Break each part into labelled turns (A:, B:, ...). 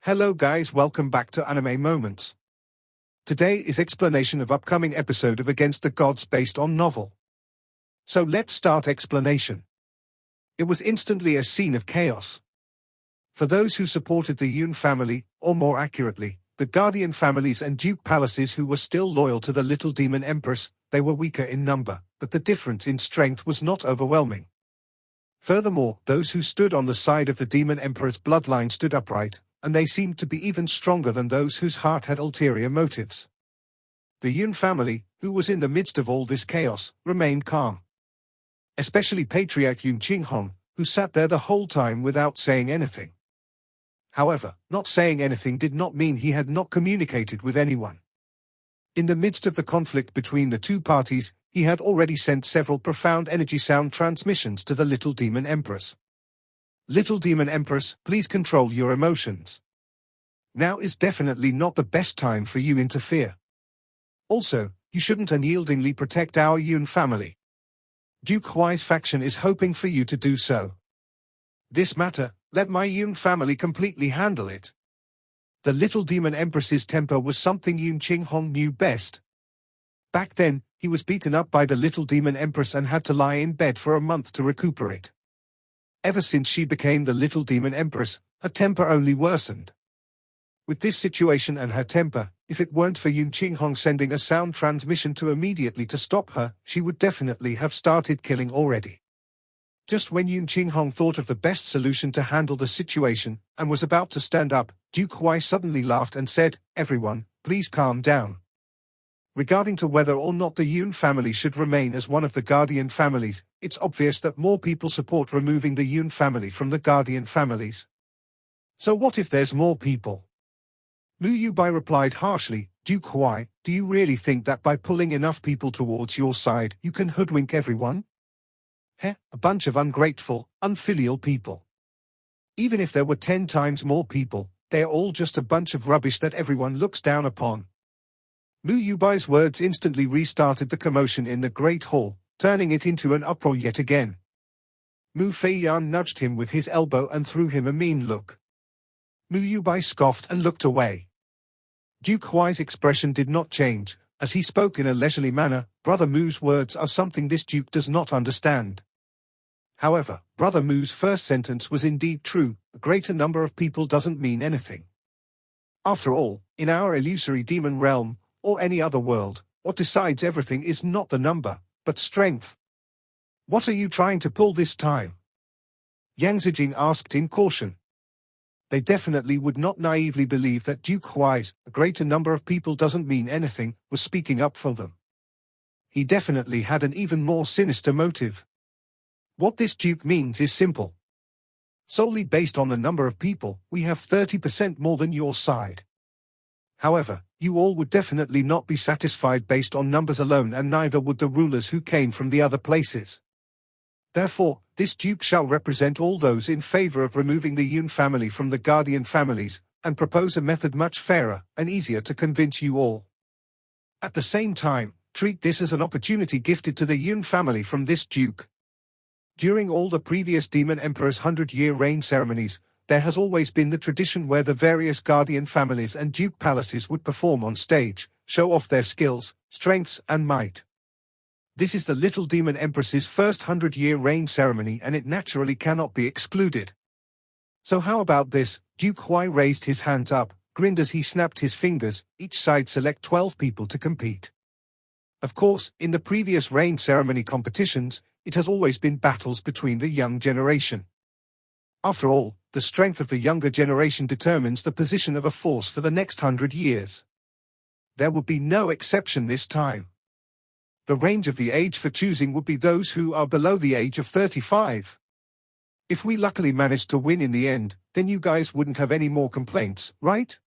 A: Hello guys, welcome back to Anime Moments. Today is explanation of upcoming episode of Against the Gods based on novel. So let's start explanation. It was instantly a scene of chaos. For those who supported the Yun family, or more accurately, the Guardian families and Duke palaces who were still loyal to the Little Demon Empress, they were weaker in number, but the difference in strength was not overwhelming. Furthermore, those who stood on the side of the Demon Emperor's bloodline stood upright, and they seemed to be even stronger than those whose heart had ulterior motives. The Yun family, who was in the midst of all this chaos, remained calm. Especially Patriarch Yun Qinghong, who sat there the whole time without saying anything. However, not saying anything did not mean he had not communicated with anyone. In the midst of the conflict between the two parties, he had already sent several profound energy sound transmissions to the Little Demon Empress. Little Demon Empress, please control your emotions. Now is definitely not the best time for you to interfere. Also, you shouldn't unyieldingly protect our Yun family. Duke Huai's faction is hoping for you to do so. This matter, let my Yun family completely handle it. The Little Demon Empress's temper was something Yun Qinghong knew best. Back then, he was beaten up by the Little Demon Empress and had to lie in bed for a month to recuperate. Ever since she became the Little Demon Empress, her temper only worsened. With this situation and her temper, if it weren't for Yun Qinghong sending a sound transmission immediately to stop her, she would definitely have started killing already. Just when Yun Qinghong thought of the best solution to handle the situation, and was about to stand up, Duke Huai suddenly laughed and said, "Everyone, please calm down. Regarding to whether or not the Yun family should remain as one of the Guardian families, it's obvious that more people support removing the Yun family from the Guardian families. So what if there's more people?" Mu Yubai replied harshly, "Duke Huai, do you really think that by pulling enough people towards your side, you can hoodwink everyone? Heh, a bunch of ungrateful, unfilial people. Even if there were 10 times more people, they're all just a bunch of rubbish that everyone looks down upon." Mu Yubai's words instantly restarted the commotion in the Great Hall, turning it into an uproar yet again. Mu Feiyan nudged him with his elbow and threw him a mean look. Mu Yubai scoffed and looked away. Duke Huai's expression did not change, as he spoke in a leisurely manner. Brother Mu's words are something this Duke does not understand. However, Brother Mu's first sentence was indeed true: a greater number of people doesn't mean anything. After all, in our illusory demon realm, or any other world, what decides everything is not the number, but strength. What are you trying to pull this time? Yang Zijing asked in caution. They definitely would not naively believe that Duke Huai's "a greater number of people doesn't mean anything" was speaking up for them. He definitely had an even more sinister motive. What this Duke means is simple. Solely based on the number of people, we have 30% more than your side. However, you all would definitely not be satisfied based on numbers alone, and neither would the rulers who came from the other places. Therefore, this Duke shall represent all those in favor of removing the Yun family from the Guardian families, and propose a method much fairer and easier to convince you all. At the same time, treat this as an opportunity gifted to the Yun family from this Duke. During all the previous Demon Emperor's 100-year reign ceremonies, there has always been the tradition where the various Guardian families and Duke palaces would perform on stage, show off their skills, strengths and might. This is the Little Demon Empress's first 100-year reign ceremony, and it naturally cannot be excluded. So how about this? Duke Huai raised his hands up, grinned as he snapped his fingers. Each side select 12 people to compete. Of course, in the previous reign ceremony competitions, it has always been battles between the young generation. After all, the strength of the younger generation determines the position of a force for the next 100 years. There would be no exception this time. The range of the age for choosing would be those who are below the age of 35. If we luckily managed to win in the end, then you guys wouldn't have any more complaints, right?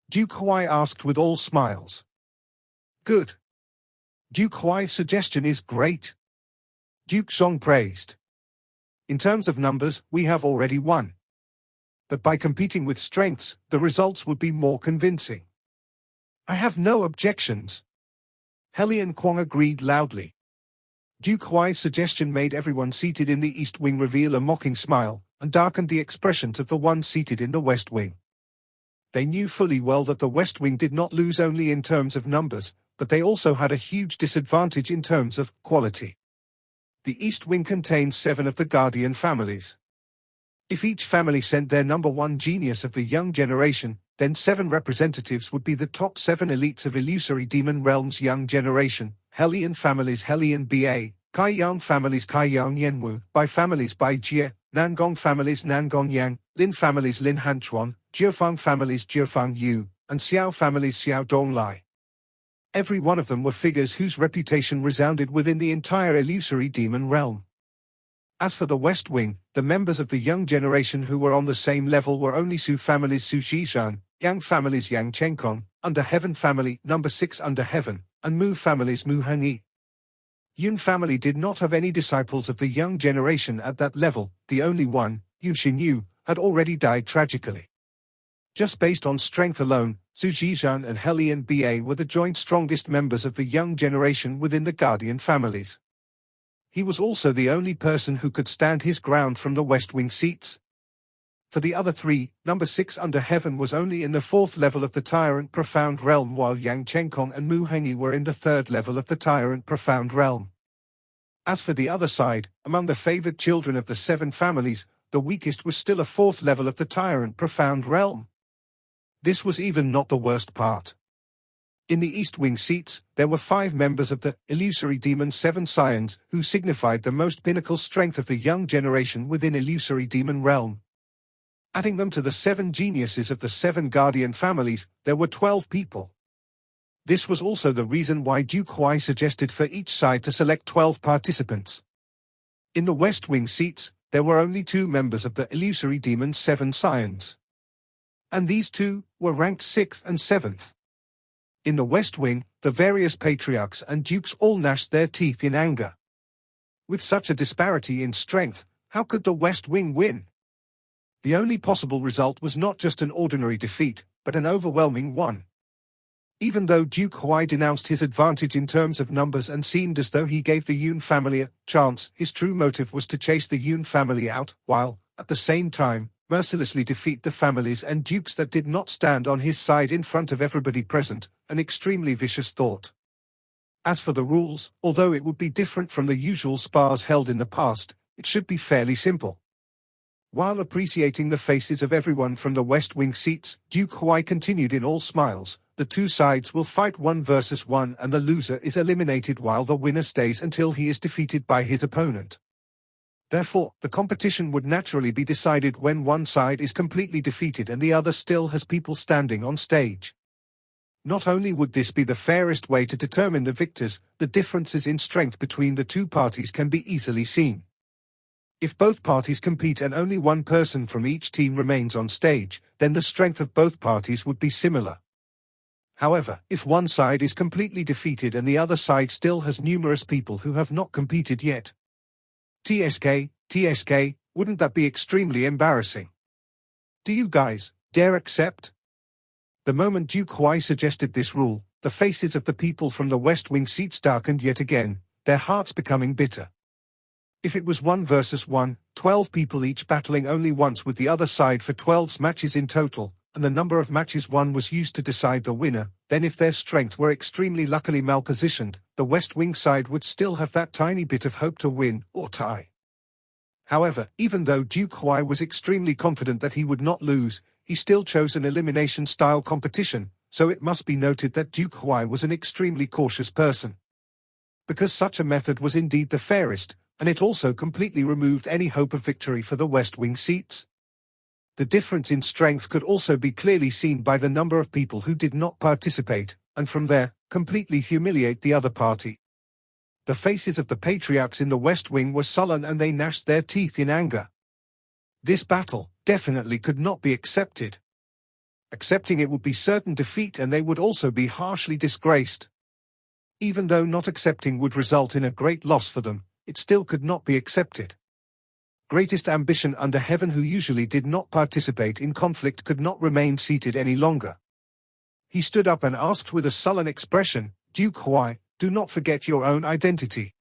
A: Duke Huai asked with all smiles. Good. Duke Huai's suggestion is great. Duke Zhong praised. In terms of numbers, we have already won. But by competing with strengths, the results would be more convincing. I have no objections. Helian Kwong agreed loudly. Duke Huai's suggestion made everyone seated in the East Wing reveal a mocking smile, and darkened the expressions of the ones seated in the West Wing. They knew fully well that the West Wing did not lose only in terms of numbers, but they also had a huge disadvantage in terms of quality. The East Wing contains 7 of the Guardian families. If each family sent their number 1 genius of the young generation, then 7 representatives would be the top 7 elites of Illusory Demon Realm's young generation: Hellion families Hellion Ba, Kai Yang families Kai Yang Yenwu, Bai families Bai Jie, Nangong families Nangong Yang, Lin families Lin Hanchuan, Jiufang families Jiufang Yu, and Xiao families Xiao Dong Lai. Every one of them were figures whose reputation resounded within the entire Illusory Demon Realm. As for the West Wing, the members of the young generation who were on the same level were only Su families Su Shizhan, Yang families Yang Chenkong, Under Heaven family number 6 Under Heaven, and Mu families Mu Hangyi. Yun family did not have any disciples of the young generation at that level. The only one, Yun Xinyu, had already died tragically. Just based on strength alone, Su Shizhan and Hellion Ba were the joint strongest members of the young generation within the Guardian families. He was also the only person who could stand his ground from the West Wing seats. For the other 3, number 6 Under Heaven was only in the 4th level of the Tyrant Profound Realm, while Yang Chenkong and Mu Hengyi were in the 3rd level of the Tyrant Profound Realm. As for the other side, among the favored children of the 7 families, the weakest was still a 4th level of the Tyrant Profound Realm. This was even not the worst part. In the East Wing seats, there were 5 members of the Illusory Demon 7 Scions, who signified the most pinnacle strength of the young generation within Illusory Demon Realm. Adding them to the 7 geniuses of the 7 Guardian families, there were 12 people. This was also the reason why Duke Huai suggested for each side to select 12 participants. In the West Wing seats, there were only 2 members of the Illusory Demon 7 Scions. And these 2 were ranked 6th and 7th. In the West Wing, the various patriarchs and dukes all gnashed their teeth in anger. With such a disparity in strength, how could the West Wing win? The only possible result was not just an ordinary defeat, but an overwhelming one. Even though Duke Huai denounced his advantage in terms of numbers and seemed as though he gave the Yun family a chance, his true motive was to chase the Yun family out, while, at the same time, mercilessly defeat the families and dukes that did not stand on his side in front of everybody present, an extremely vicious thought. As for the rules, although it would be different from the usual spars held in the past, it should be fairly simple. While appreciating the faces of everyone from the West Wing seats, Duke Huai continued in all smiles, the 2 sides will fight 1 versus 1 and the loser is eliminated while the winner stays until he is defeated by his opponent. Therefore, the competition would naturally be decided when one side is completely defeated and the other still has people standing on stage. Not only would this be the fairest way to determine the victors, the differences in strength between the 2 parties can be easily seen. If both parties compete and only one person from each team remains on stage, then the strength of both parties would be similar. However, if one side is completely defeated and the other side still has numerous people who have not competed yet, TSK, wouldn't that be extremely embarrassing? Do you guys dare accept? The moment Duke Huai suggested this rule, the faces of the people from the West Wing seats darkened yet again, their hearts becoming bitter. If it was 1 versus 1, 12 people each battling only once with the other side for 12 matches in total, and the number of matches won was used to decide the winner, then if their strength were extremely luckily malpositioned, the West Wing side would still have that tiny bit of hope to win or tie. However, even though Duke Huai was extremely confident that he would not lose, he still chose an elimination-style competition, so it must be noted that Duke Huai was an extremely cautious person. Because such a method was indeed the fairest, and it also completely removed any hope of victory for the West Wing seats. The difference in strength could also be clearly seen by the number of people who did not participate, and from there, completely humiliate the other party. The faces of the patriarchs in the West Wing were sullen and they gnashed their teeth in anger. This battle definitely could not be accepted. Accepting it would be certain defeat and they would also be harshly disgraced. Even though not accepting would result in a great loss for them, it still could not be accepted. Greatest ambition under heaven, who usually did not participate in conflict, could not remain seated any longer. He stood up and asked with a sullen expression, "Duke Huai, do not forget your own identity.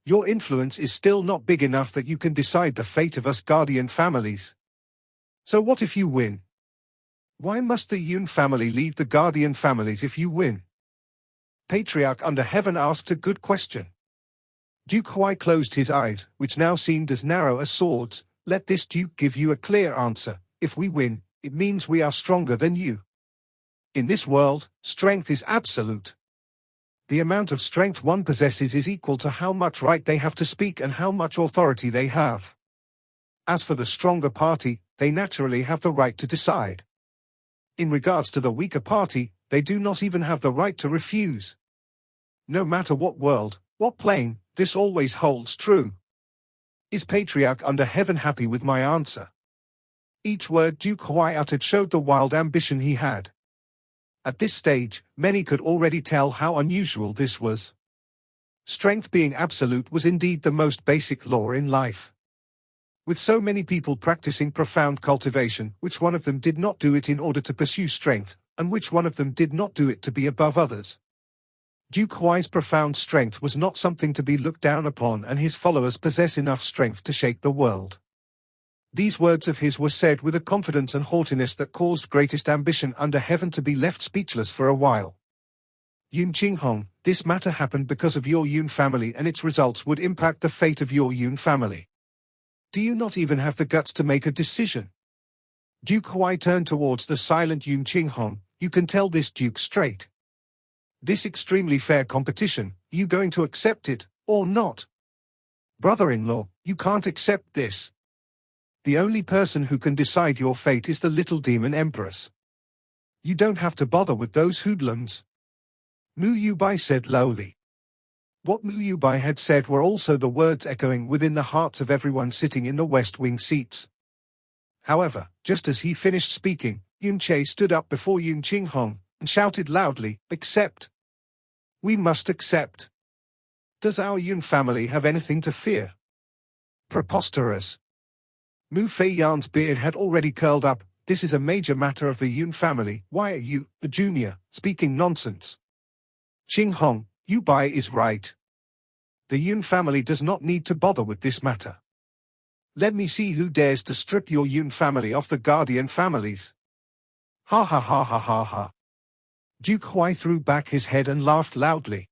A: Your influence is still not big enough that you can decide the fate of us Guardian families. So what if you win? Why must the Yun family lead the Guardian families if you win? Patriarch under heaven asked a good question. Duke Huai closed his eyes, which now seemed as narrow as swords. Let this Duke give you a clear answer. If we win, it means we are stronger than you. In this world, strength is absolute. The amount of strength one possesses is equal to how much right they have to speak and how much authority they have. As for the stronger party, they naturally have the right to decide. In regards to the weaker party, they do not even have the right to refuse. No matter what world, what plane, this always holds true. Is Patriarch under heaven happy with my answer? Each word Duke Huai uttered showed the wild ambition he had. At this stage, many could already tell how unusual this was. Strength being absolute was indeed the most basic law in life. With so many people practicing profound cultivation, which one of them did not do it in order to pursue strength, and which one of them did not do it to be above others? Duke Huai's profound strength was not something to be looked down upon, and his followers possess enough strength to shake the world. These words of his were said with a confidence and haughtiness that caused greatest ambition under heaven to be left speechless for a while. Yun Qinghong, this matter happened because of your Yun family, and its results would impact the fate of your Yun family. Do you not even have the guts to make a decision? Duke Huai turned towards the silent Yun Qinghong. You can tell this Duke straight. This extremely fair competition, you going to accept it, or not? Brother-in-law, you can't accept this. The only person who can decide your fate is the little demon empress. You don't have to bother with those hoodlums. Mu Yubai said lowly. What Mu Yubai had said were also the words echoing within the hearts of everyone sitting in the West Wing seats. However, just as he finished speaking, Yun Che stood up before Yun Qinghong and shouted loudly, "Accept! We must accept! Does our Yun family have anything to fear?" Preposterous! Mu Feiyan's beard had already curled up. This is a major matter of the Yun family. Why are you, the junior, speaking nonsense? Qinghong, Yubai is right. The Yun family does not need to bother with this matter. Let me see who dares to strip your Yun family off the Guardian families. Ha ha ha ha ha ha. Duke Huai threw back his head and laughed loudly.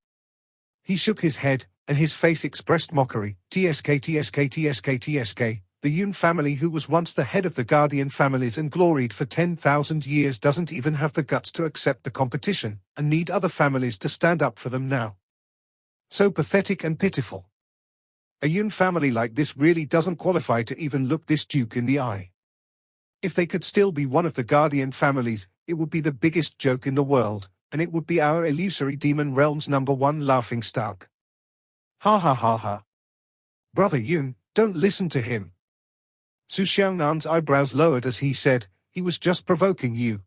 A: He shook his head, and his face expressed mockery. TSK TSK TSK TSK. The Yun family, who was once the head of the Guardian families and gloried for 10,000 years, doesn't even have the guts to accept the competition, and need other families to stand up for them now. So pathetic and pitiful. A Yun family like this really doesn't qualify to even look this Duke in the eye. If they could still be one of the Guardian families, it would be the biggest joke in the world, and it would be our illusory demon realm's #1 laughingstock. Ha ha ha ha. Brother Yun, don't listen to him. Su Xiangnan's eyebrows lowered as he said, he was just provoking you.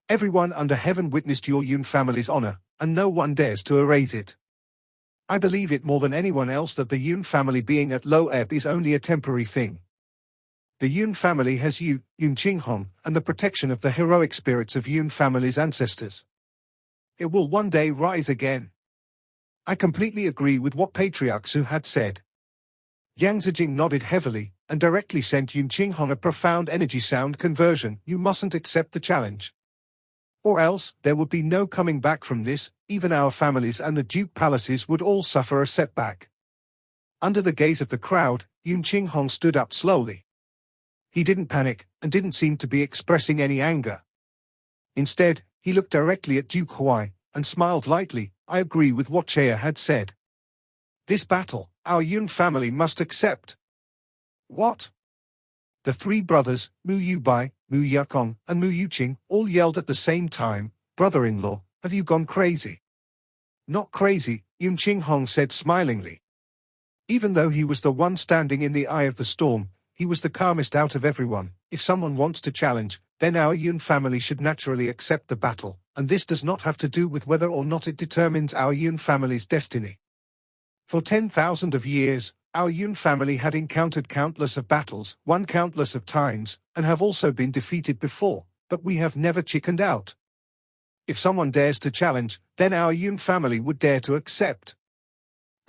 A: Everyone under heaven witnessed your Yun family's honor, and no one dares to erase it. I believe it more than anyone else that the Yun family being at low ebb is only a temporary thing. The Yun family has you, Yun Qinghong, and the protection of the heroic spirits of Yun family's ancestors. It will one day rise again. I completely agree with what Patriarch Su had said. Yang Zijing nodded heavily, and directly sent Yun Qinghong a profound energy sound conversion. You mustn't accept the challenge. Or else, there would be no coming back from this. Even our families and the Duke palaces would all suffer a setback. Under the gaze of the crowd, Yun Qinghong stood up slowly. He didn't panic, and didn't seem to be expressing any anger. Instead, he looked directly at Duke Huai, and smiled lightly. I agree with what Chea had said. This battle, our Yun family must accept. What? The three brothers, Mu Yubai, Mu Yakong, and Mu Yuqing, all yelled at the same time, Brother-in-law, have you gone crazy? Not crazy, Yun Qinghong said smilingly. Even though he was the one standing in the eye of the storm, he was the calmest out of everyone. If someone wants to challenge, then our Yun family should naturally accept the battle, and this does not have to do with whether or not it determines our Yun family's destiny. For 10,000 of years, our Yun family had encountered countless of battles, won countless of times, and have also been defeated before, but we have never chickened out. If someone dares to challenge, then our Yun family would dare to accept.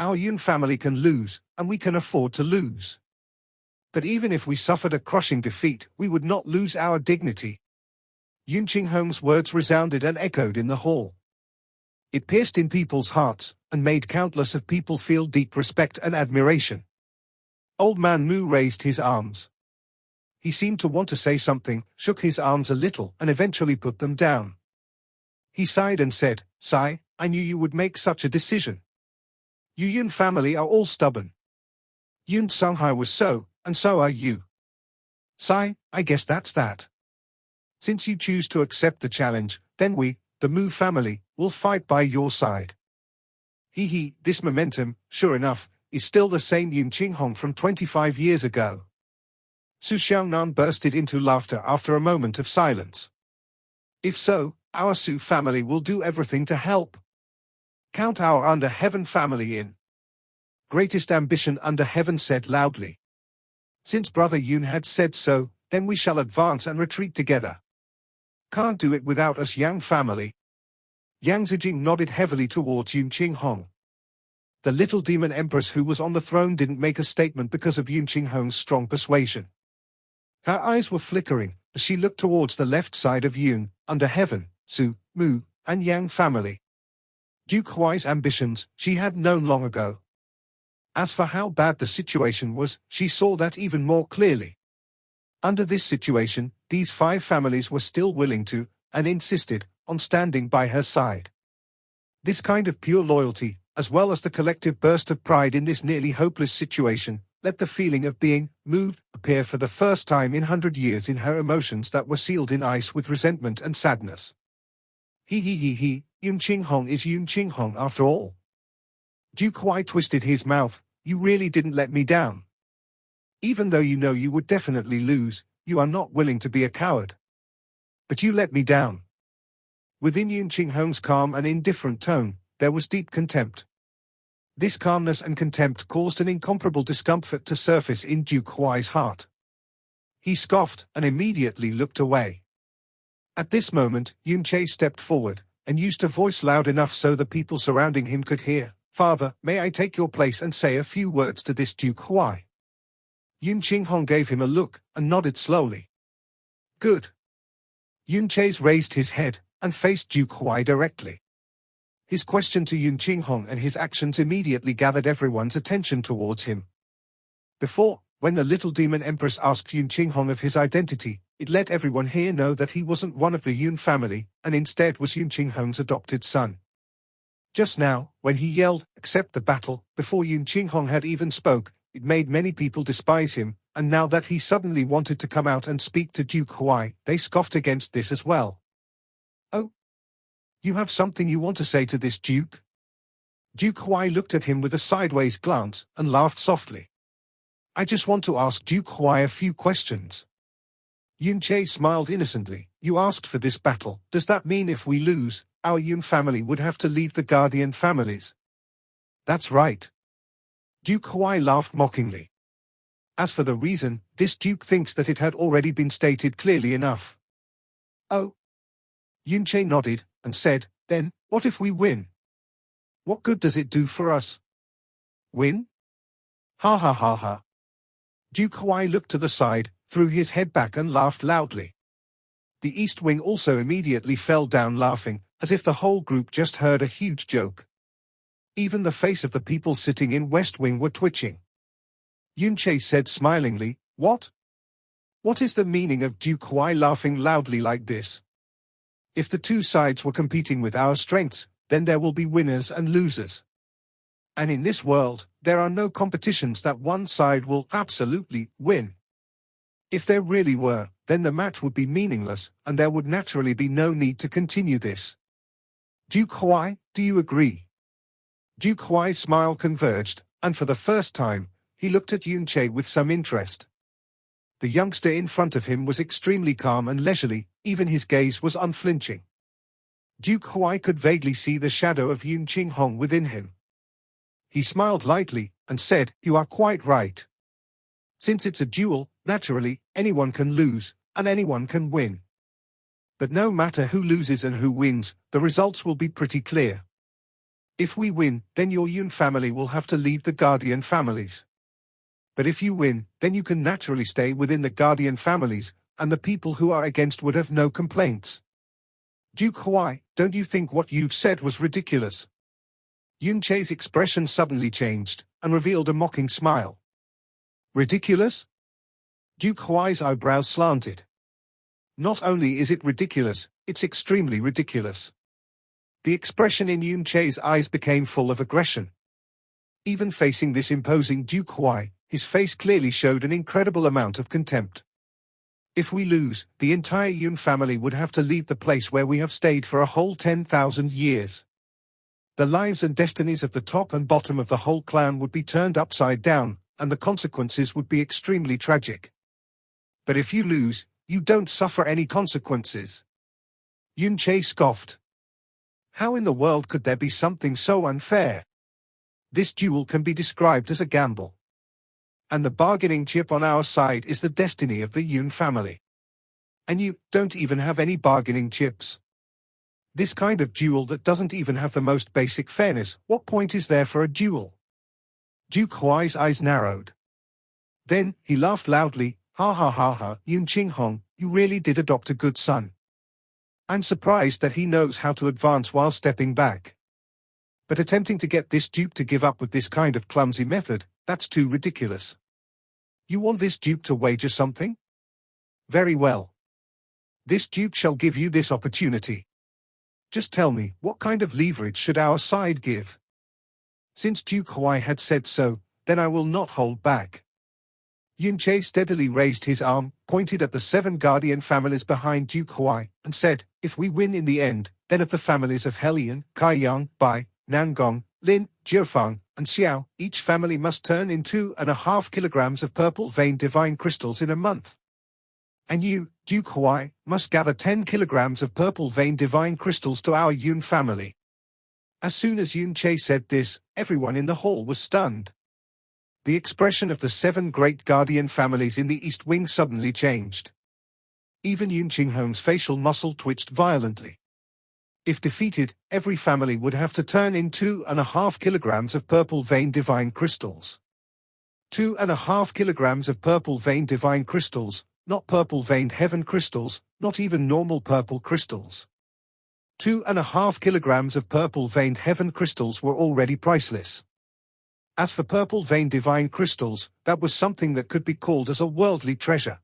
A: Our Yun family can lose, and we can afford to lose. But even if we suffered a crushing defeat, we would not lose our dignity. Yun Qinghong's words resounded and echoed in the hall. It pierced in people's hearts, and made countless of people feel deep respect and admiration. Old Man Mu raised his arms. He seemed to want to say something, shook his arms a little, and eventually put them down. He sighed and said, "Sai, I knew you would make such a decision. You Yun family are all stubborn. Yun Songhai was so, and so are you. Sai, I guess that's that. Since you choose to accept the challenge, then we, the Mu family, will fight by your side." This momentum, sure enough, is still the same Yun Qinghong from 25 years ago. Su Xiangnan bursted into laughter after a moment of silence. "If so, our Su family will do everything to help. Count our Under Heaven family in." Greatest ambition Under Heaven said loudly. "Since Brother Yun had said so, then we shall advance and retreat together. Can't do it without us Yang family." Yang Zijing nodded heavily towards Yun Qinghong. The little demon empress who was on the throne didn't make a statement because of Yun Qinghong's strong persuasion. Her eyes were flickering as she looked towards the left side of Yun, Under Heaven, Su, Mu, and Yang family. Duke Huai's ambitions she had known long ago. As for how bad the situation was, she saw that even more clearly. Under this situation, these 5 families were still willing to, and insisted, on standing by her side. This kind of pure loyalty, as well as the collective burst of pride in this nearly hopeless situation, let the feeling of being moved appear for the first time in 100 years in her emotions that were sealed in ice with resentment and sadness. Yun Qinghong is Yun Qinghong after all. Duke Huai twisted his mouth. "You really didn't let me down. Even though you know you would definitely lose, you are not willing to be a coward. But you let me down." Within Yun Qinghong's calm and indifferent tone, there was deep contempt. This calmness and contempt caused an incomparable discomfort to surface in Duke Huai's heart. He scoffed and immediately looked away. At this moment, Yun Che stepped forward, and used a voice loud enough so the people surrounding him could hear. "Father, may I take your place and say a few words to this Duke Huai?" Yun Qinghong gave him a look, and nodded slowly. "Good." Yun Che raised his head, and faced Duke Huai directly. His question to Yun Qinghong and his actions immediately gathered everyone's attention towards him. Before, when the little demon empress asked Yun Qinghong of his identity, it let everyone here know that he wasn't one of the Yun family, and instead was Yun Qinghong's adopted son. Just now, when he yelled, "Accept the battle," before Yun Qinghong had even spoke, it made many people despise him, and now that he suddenly wanted to come out and speak to Duke Huai, they scoffed against this as well. "Oh? You have something you want to say to this Duke?" Duke Huai looked at him with a sideways glance, and laughed softly. "I just want to ask Duke Huai a few questions." Yun Che smiled innocently. "You asked for this battle. Does that mean if we lose, our Yun family would have to leave the guardian families?" "That's right." Duke Huai laughed mockingly. As for the reason, this Duke thinks that it had already been stated clearly enough. "Oh?" Yun Che nodded, and said, "Then, what if we win? What good does it do for us?" "Win? Ha ha ha ha." Duke Huai looked to the side, threw his head back and laughed loudly. The East Wing also immediately fell down laughing, as if the whole group just heard a huge joke. Even the face of the people sitting in West Wing were twitching. Yun Che said smilingly, "What? What is the meaning of Duke Huai laughing loudly like this? If the two sides were competing with our strengths, then there will be winners and losers. And in this world, there are no competitions that one side will absolutely win. If there really were, then the match would be meaningless, and there would naturally be no need to continue this. Duke Huai, do you agree?" Duke Huai's smile converged, and for the first time, he looked at Yun Che with some interest. The youngster in front of him was extremely calm and leisurely, even his gaze was unflinching. Duke Huai could vaguely see the shadow of Yun Qinghong within him. He smiled lightly, and said, "You are quite right. Since it's a duel, naturally, anyone can lose, and anyone can win. But no matter who loses and who wins, the results will be pretty clear. If we win, then your Yun family will have to leave the guardian families. But if you win, then you can naturally stay within the guardian families, and the people who are against would have no complaints. Duke Huai, don't you think what you've said was ridiculous? Yun Che's expression suddenly changed, and revealed a mocking smile. Ridiculous? Duke Huai's eyebrows slanted. Not only is it ridiculous, it's extremely ridiculous. The expression in Yun Che's eyes became full of aggression. Even facing this imposing Duke Huai, his face clearly showed an incredible amount of contempt. If we lose, the entire Yun family would have to leave the place where we have stayed for a whole 10,000 years. The lives and destinies of the top and bottom of the whole clan would be turned upside down, and the consequences would be extremely tragic. But if you lose, you don't suffer any consequences. Yun Che scoffed. How in the world could there be something so unfair? This duel can be described as a gamble. And the bargaining chip on our side is the destiny of the Yun family. And you don't even have any bargaining chips. This kind of duel that doesn't even have the most basic fairness, what point is there for a duel? Duke Huai's eyes narrowed. Then, he laughed loudly, ha ha ha ha, Yun Qinghong, you really did adopt a good son. I'm surprised that he knows how to advance while stepping back. But attempting to get this duke to give up with this kind of clumsy method, that's too ridiculous. You want this duke to wager something? Very well. This duke shall give you this opportunity. Just tell me, what kind of leverage should our side give? Since Duke Huai had said so, then I will not hold back. Yun Che steadily raised his arm, pointed at the 7 guardian families behind Duke Huai, and said, if we win in the end, then of the families of Helian, Kaiyang, Bai, Nangong, Lin, Jiufang, and Xiao, each family must turn in 2.5 kilograms of purple vein divine crystals in a month. And you, Duke Huai, must gather 10 kilograms of purple vein divine crystals to our Yun family. As soon as Yun Che said this, everyone in the hall was stunned. The expression of the 7 great guardian families in the East Wing suddenly changed. Even Yun Qinghong's facial muscle twitched violently. If defeated, every family would have to turn in 2.5 kilograms of purple vein divine crystals. 2.5 kilograms of purple vein divine crystals, not purple veined heaven crystals, not even normal purple crystals. 2.5 kilograms of purple veined heaven crystals were already priceless. As for purple vein divine crystals, that was something that could be called as a worldly treasure.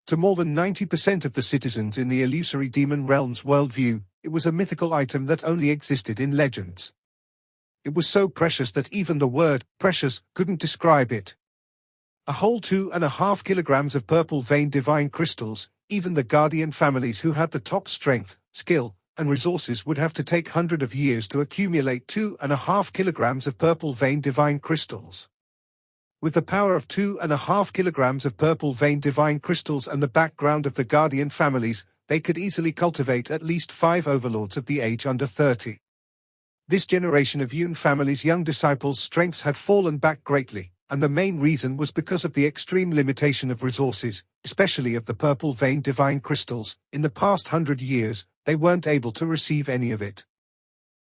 A: To more than 90% of the citizens in the illusory demon realm's worldview, it was a mythical item that only existed in legends. It was so precious that even the word precious couldn't describe it. A whole 2.5 kilograms of purple vein divine crystals, even the guardian families who had the top strength, skill, and resources would have to take hundreds of years to accumulate 2.5 kilograms of purple vein divine crystals. With the power of 2.5 kilograms of purple vein divine crystals and the background of the guardian families, they could easily cultivate at least 5 overlords of the age under 30. This generation of Yun family's young disciples' strengths had fallen back greatly, and the main reason was because of the extreme limitation of resources, especially of the purple vein divine crystals. In the past 100 years, they weren't able to receive any of it.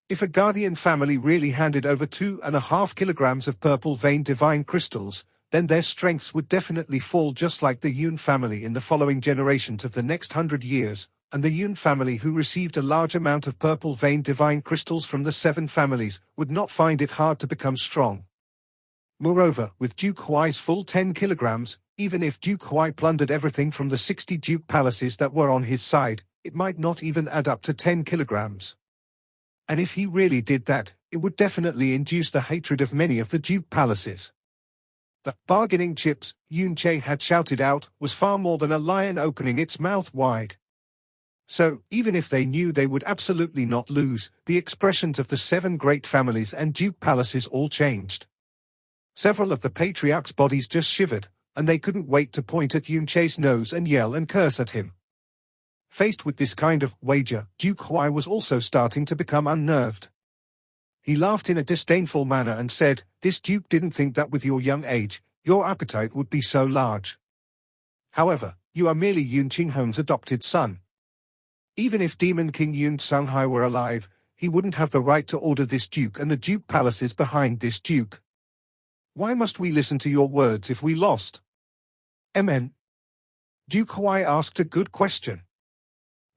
A: If a guardian family really handed over 2.5 kilograms of purple vein divine crystals, then their strengths would definitely fall just like the Yun family in the following generations of the next 100 years, and the Yun family who received a large amount of purple vein divine crystals from the 7 families would not find it hard to become strong. Moreover, with Duke Huai's full 10 kilograms, even if Duke Huai plundered everything from the 60 duke palaces that were on his side, it might not even add up to 10 kilograms. And if he really did that, it would definitely induce the hatred of many of the duke palaces. The bargaining chips, Yun Che had shouted out, was far more than a lion opening its mouth wide. So, even if they knew they would absolutely not lose, the expressions of the 7 great families and duke palaces all changed. Several of the patriarchs' bodies just shivered, and they couldn't wait to point at Yun Che's nose and yell and curse at him. Faced with this kind of wager, Duke Huai was also starting to become unnerved. He laughed in a disdainful manner and said, "This duke didn't think that with your young age, your appetite would be so large. However, you are merely Yun Qinghong's adopted son. Even if Demon King Yun Songhai were alive, he wouldn't have the right to order this duke and the duke palaces behind this duke. Why must we listen to your words if we lost? Amen." Duke Huai asked a good question.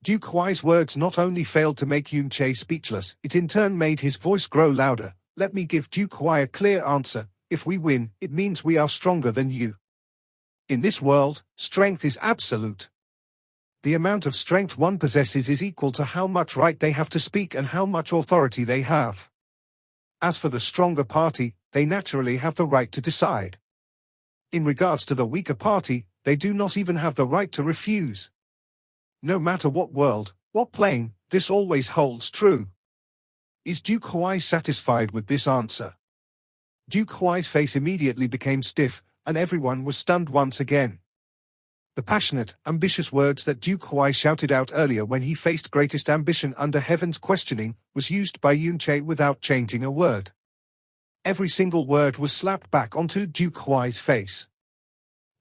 A: Duke Huai's words not only failed to make Yun Che speechless, it in turn made his voice grow louder. Let me give Duke Huai a clear answer. If we win, it means we are stronger than you. In this world, strength is absolute. The amount of strength one possesses is equal to how much right they have to speak and how much authority they have. As for the stronger party, they naturally have the right to decide. In regards to the weaker party, they do not even have the right to refuse. No matter what world, what plane, this always holds true. Is Duke Huai satisfied with this answer? Duke Huai's face immediately became stiff, and everyone was stunned once again. The passionate, ambitious words that Duke Huai shouted out earlier when he faced greatest ambition under heaven's questioning was used by Yun Che without changing a word. Every single word was slapped back onto Duke Huai's face.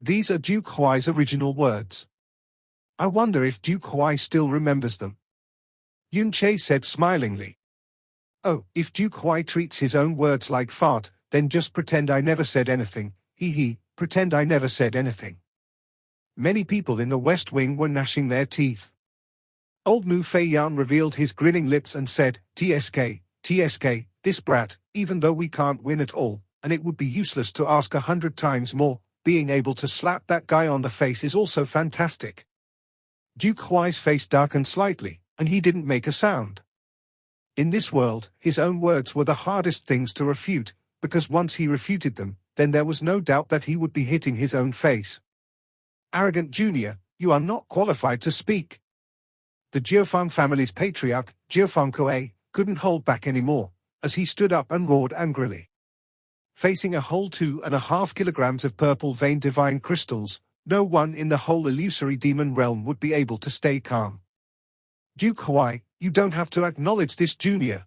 A: These are Duke Huai's original words. I wonder if Duke Huai still remembers them. Yun Che said smilingly. Oh, if Duke Huai treats his own words like fart, then just pretend I never said anything. Pretend I never said anything. Many people in the West Wing were gnashing their teeth. Old Mu Fei Yan revealed his grinning lips and said, TSK, this brat, even though we can't win at all, and it would be useless to ask 100 times more, being able to slap that guy on the face is also fantastic. Duke Huai's face darkened slightly, and he didn't make a sound. In this world, his own words were the hardest things to refute, because once he refuted them, then there was no doubt that he would be hitting his own face. Arrogant Junior, you are not qualified to speak. The Jiufang family's patriarch, Jiufang Kuei, couldn't hold back anymore, as he stood up and roared angrily. Facing a whole 2.5 kilograms of purple veined divine crystals, no one in the whole illusory demon realm would be able to stay calm. Duke Huai, you don't have to acknowledge this, Junior.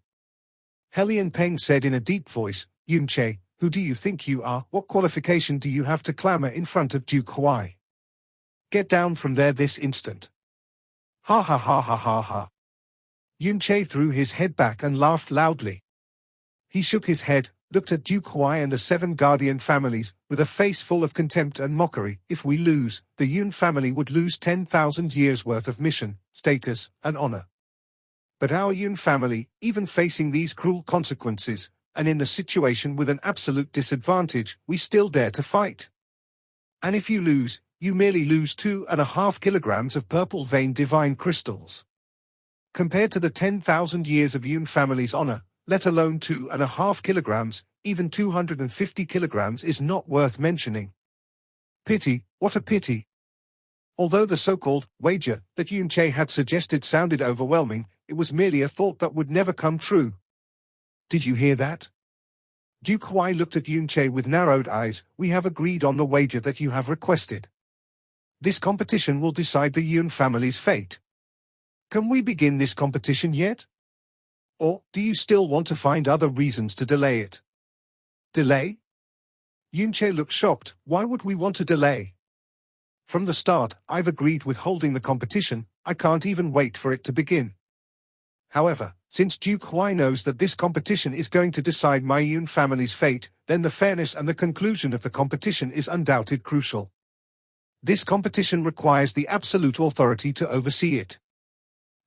A: Helian Peng said in a deep voice, Yun Che, who do you think you are? What qualification do you have to clamor in front of Duke Huai? Get down from there this instant. Ha ha ha ha ha ha. Yun Che threw his head back and laughed loudly. He shook his head, looked at Duke Huai and the 7 guardian families, with a face full of contempt and mockery. If we lose, the Yun family would lose 10,000 years worth of mission, status, and honor. But our Yun family, even facing these cruel consequences, and in the situation with an absolute disadvantage, we still dare to fight. And if you lose, you merely lose 2.5 kilograms of purple veined divine crystals. Compared to the 10,000 years of Yun family's honor, let alone 2.5 kilograms, even 250 kilograms is not worth mentioning. Pity, what a pity. Although the so-called wager that Yun Che had suggested sounded overwhelming, it was merely a thought that would never come true. Did you hear that? Duke Huai looked at Yun Che with narrowed eyes. We have agreed on the wager that you have requested. This competition will decide the Yun family's fate. Can we begin this competition yet? Or, do you still want to find other reasons to delay it? Delay? Yun Che looked shocked. Why would we want to delay? From the start, I've agreed with holding the competition. I can't even wait for it to begin. However, since Duke Huai knows that this competition is going to decide my Yun family's fate, then the fairness and the conclusion of the competition is undoubted crucial. This competition requires the absolute authority to oversee it.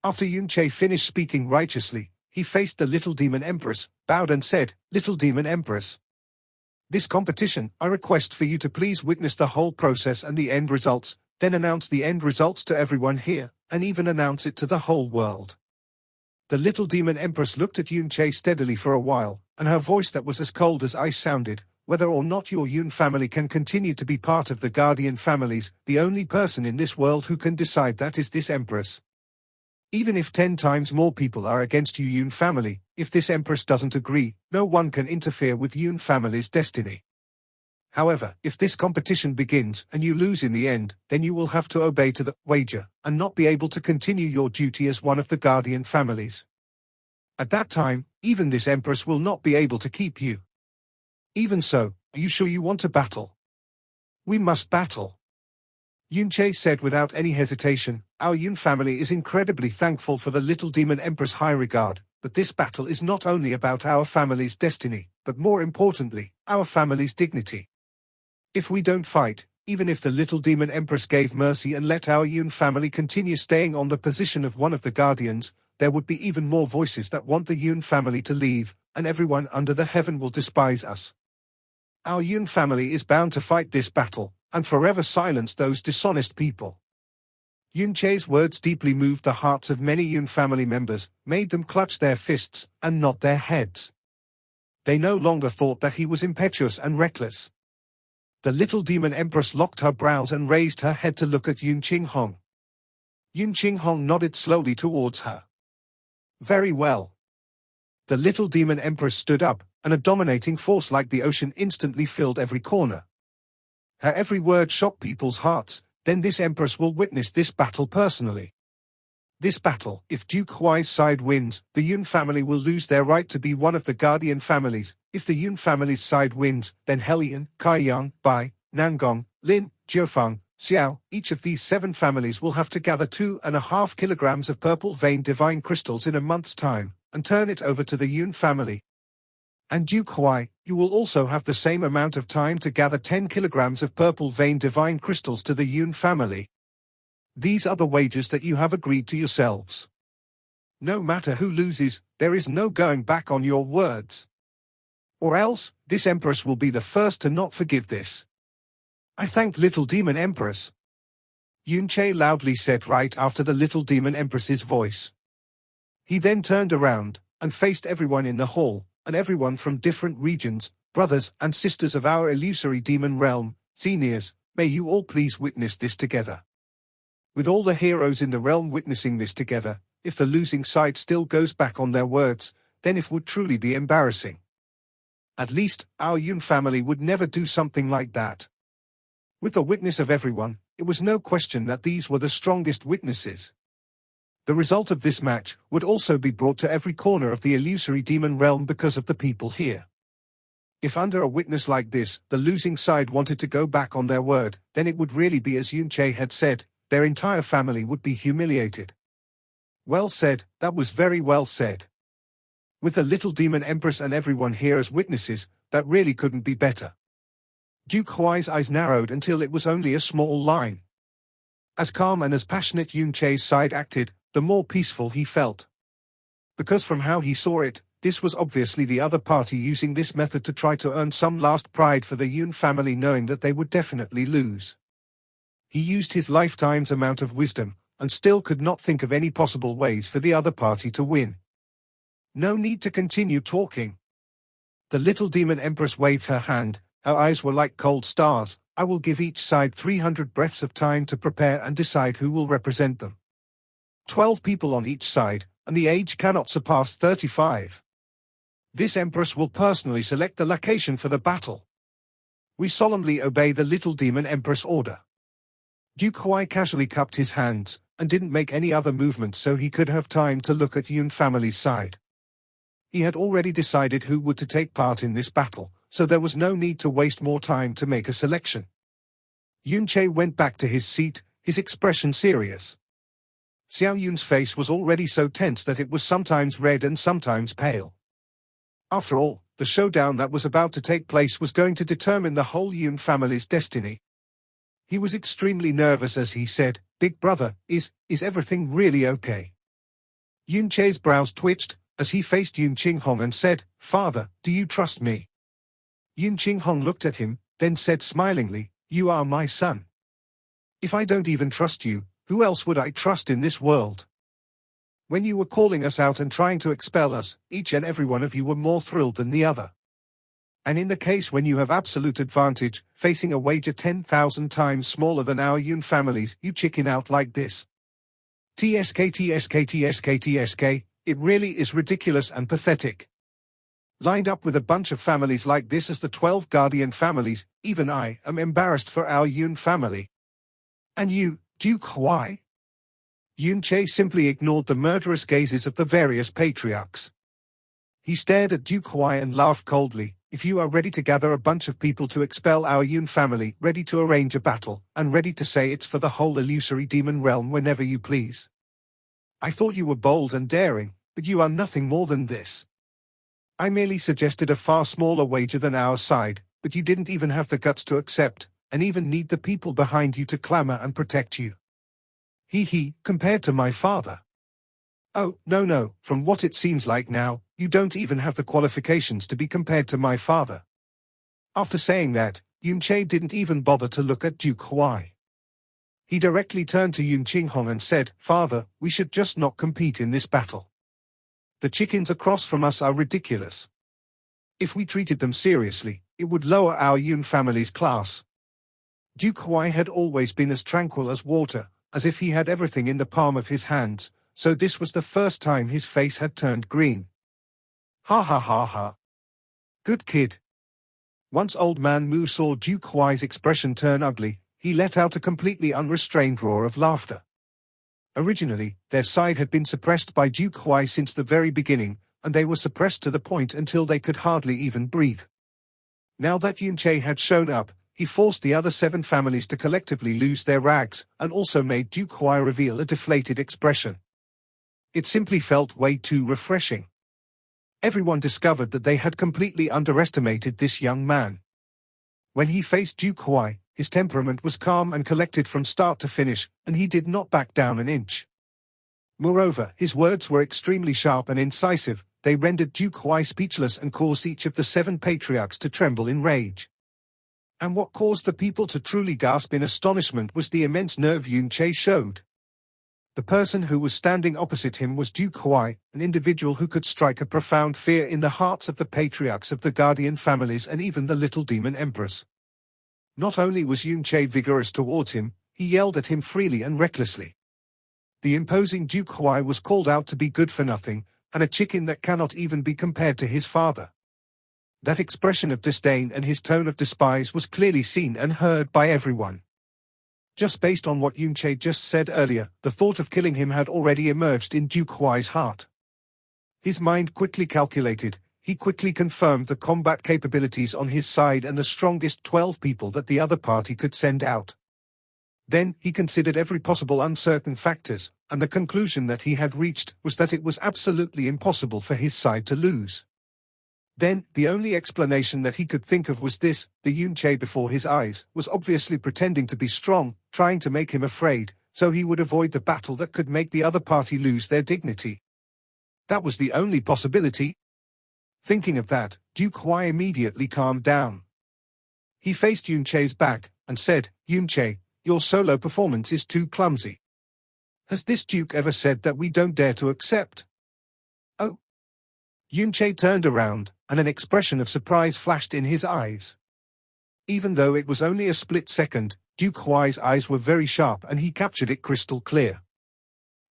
A: After Yun Che finished speaking righteously, he faced the Little Demon Empress, bowed and said, Little Demon Empress. This competition, I request for you to please witness the whole process and the end results, then announce the end results to everyone here, and even announce it to the whole world. The Little Demon Empress looked at Yun Che steadily for a while, and her voice that was as cold as ice sounded, whether or not your Yun family can continue to be part of the Guardian families, the only person in this world who can decide that is this Empress. Even if 10 times more people are against you Yun family, if this Empress doesn't agree, no one can interfere with Yun family's destiny. However, if this competition begins and you lose in the end, then you will have to obey to the wager, and not be able to continue your duty as one of the Guardian families. At that time, even this Empress will not be able to keep you. Even so, are you sure you want to battle? We must battle. Yun Che said without any hesitation, our Yun family is incredibly thankful for the Little Demon Empress' high regard, but this battle is not only about our family's destiny, but more importantly, our family's dignity. If we don't fight, Even if the little demon empress gave mercy and let our Yun family continue staying on the position of one of the guardians, there would be even more voices that want the Yun family to leave, and everyone under the heaven will despise us. Our Yun family is bound to fight this battle, and forever silence those dishonest people. Yun Che's words deeply moved the hearts of many Yun family members, made them clutch their fists and nod their heads. They no longer thought that he was impetuous and reckless. The little demon empress locked her brows and raised her head to look at Yun Qinghong. Yun Qinghong nodded slowly towards her. Very well. The little demon empress stood up, and a dominating force like the ocean instantly filled every corner. Her every word shocked people's hearts. Then this empress will witness this battle personally. This battle, if Duke Huai's side wins, the Yun family will lose their right to be one of the guardian families. If the Yun family's side wins, then Helian, Kaiyang, Bai, Nangong, Lin, Jiufeng, Xiao, each of these 7 families will have to gather 2.5 kilograms of purple vein divine crystals in a month's time, and turn it over to the Yun family. And Duke Huai, you will also have the same amount of time to gather 10 kilograms of purple vein divine crystals to the Yun family. These are the wagers that you have agreed to yourselves. No matter who loses, there is no going back on your words. Or else, this empress will be the first to not forgive this. I thank little demon empress. Yun Che loudly said right after the little demon empress's voice. He then turned around, and faced everyone in the hall, and everyone from different regions, brothers and sisters of our illusory demon realm, seniors, may you all please witness this together. With all the heroes in the realm witnessing this together, if the losing side still goes back on their words, then it would truly be embarrassing. At least, our Yun family would never do something like that. With the witness of everyone, it was no question that these were the strongest witnesses. The result of this match would also be brought to every corner of the illusory demon realm because of the people here. If under a witness like this, the losing side wanted to go back on their word, then it would really be as Yun Che had said, their entire family would be humiliated. Well said, that was very well said. With the little demon empress and everyone here as witnesses, that really couldn't be better. Duke Huai's eyes narrowed until it was only a small line. As calm and as passionate Yun Che's side acted, the more peaceful he felt. Because from how he saw it, this was obviously the other party using this method to try to earn some last pride for the Yun family, knowing that they would definitely lose. He used his lifetime's amount of wisdom, and still could not think of any possible ways for the other party to win. No need to continue talking. The little demon empress waved her hand, her eyes were like cold stars. I will give each side 300 breaths of time to prepare and decide who will represent them. 12 people on each side, and the age cannot surpass 35. This empress will personally select the location for the battle. We solemnly obey the little demon empress order. Duke Huai casually cupped his hands, and didn't make any other movement so he could have time to look at Yun family's side. He had already decided who would to take part in this battle, so there was no need to waste more time to make a selection. Yun Che went back to his seat, his expression serious. Xiao Yun's face was already so tense that it was sometimes red and sometimes pale. After all, the showdown that was about to take place was going to determine the whole Yun family's destiny. He was extremely nervous as he said, "Big brother, is everything really okay?" Yun Che's brows twitched, as he faced Yun Qinghong and said, "Father, do you trust me?" Yun Qinghong looked at him, then said smilingly, "You are my son. If I don't even trust you, who else would I trust in this world? When you were calling us out and trying to expel us, each and every one of you were more thrilled than the other. And in the case when you have absolute advantage, facing a wager 10,000 times smaller than our Yun families, you chicken out like this. TSK, it really is ridiculous and pathetic. Lined up with a bunch of families like this as the 12 guardian families, even I am embarrassed for our Yun family. And you, Duke Huai?" Yun Che simply ignored the murderous gazes of the various patriarchs. He stared at Duke Huai and laughed coldly. "If you are ready to gather a bunch of people to expel our Yun family, ready to arrange a battle, and ready to say it's for the whole illusory demon realm whenever you please. I thought you were bold and daring, but you are nothing more than this. I merely suggested a far smaller wager than our side, but you didn't even have the guts to accept. and even need the people behind you to clamor and protect you. Compared to my father. Oh, no, from what it seems like now, you don't even have the qualifications to be compared to my father. After saying that, Yunche didn't even bother to look at Duke Huai. He directly turned to Yun Qinghong and said, "Father, we should just not compete in this battle. The chickens across from us are ridiculous. If we treated them seriously, it would lower our Yun family's class." Duke Huai had always been as tranquil as water, as if he had everything in the palm of his hands, so this was the first time his face had turned green. Ha ha ha ha. Good kid. Once Old Man Mu saw Duke Huai's expression turn ugly, he let out a completely unrestrained roar of laughter. Originally, their side had been suppressed by Duke Huai since the very beginning, and they were suppressed to the point until they could hardly even breathe. Now that Yunche had shown up, he forced the other 7 families to collectively lose their rags, and also made Duke Huai reveal a deflated expression. It simply felt way too refreshing. Everyone discovered that they had completely underestimated this young man. When he faced Duke Huai, his temperament was calm and collected from start to finish, and he did not back down an inch. Moreover, his words were extremely sharp and incisive. They rendered Duke Huai speechless and caused each of the 7 patriarchs to tremble in rage. And what caused the people to truly gasp in astonishment was the immense nerve Yunche showed. The person who was standing opposite him was Duke Huai, an individual who could strike a profound fear in the hearts of the patriarchs of the guardian families and even the little demon emperors. Not only was Yunche vigorous towards him, he yelled at him freely and recklessly. The imposing Duke Huai was called out to be good for nothing, and a chicken that cannot even be compared to his father. That expression of disdain and his tone of despise was clearly seen and heard by everyone. Just based on what Yunche just said earlier, the thought of killing him had already emerged in Duke Huai's heart. His mind quickly calculated. He quickly confirmed the combat capabilities on his side and the strongest 12 people that the other party could send out. Then, he considered every possible uncertain factors, and the conclusion that he had reached was that it was absolutely impossible for his side to lose. Then, the only explanation that he could think of was this: the Yunche before his eyes was obviously pretending to be strong, trying to make him afraid, so he would avoid the battle that could make the other party lose their dignity. That was the only possibility. Thinking of that, Duke Huai immediately calmed down. He faced Yunche's back, and said, "Yunche, your solo performance is too clumsy. Has this Duke ever said that we don't dare to accept?" "Oh." Yunche turned around, and an expression of surprise flashed in his eyes. Even though it was only a split second, Duke Huai's eyes were very sharp and he captured it crystal clear.